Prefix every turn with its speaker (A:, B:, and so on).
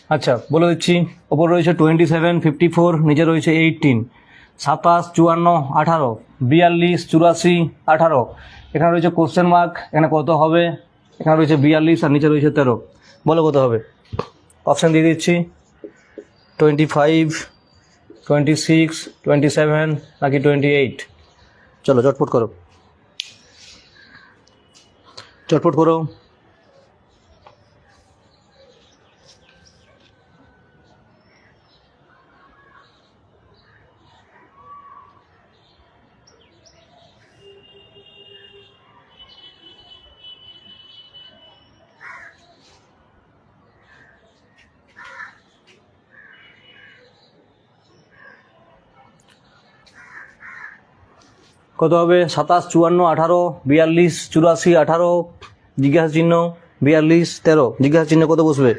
A: আচ্ছা বলে দিচ্ছি, ওপর রয়েছে 27, 54, নিচে রয়েছে 18, 27, 54, 18, 42, 84, 18। এখানে রয়েছে কোশ্চেন মার্ক, এখানে কত হবে? এখানে রয়েছে 42 আর নিচে রয়েছে 13। বলো কত হবে? অপশান দিয়ে দিচ্ছি, 25, 26, 27 নাকি 28? চলো চটপট করো, চটপট করো। কত হবে? 27, 54, 18, 42, 84, 18, জিজ্ঞাসা চিহ্ন 42, 13, জিজ্ঞাসা চিহ্ন কত বসবে?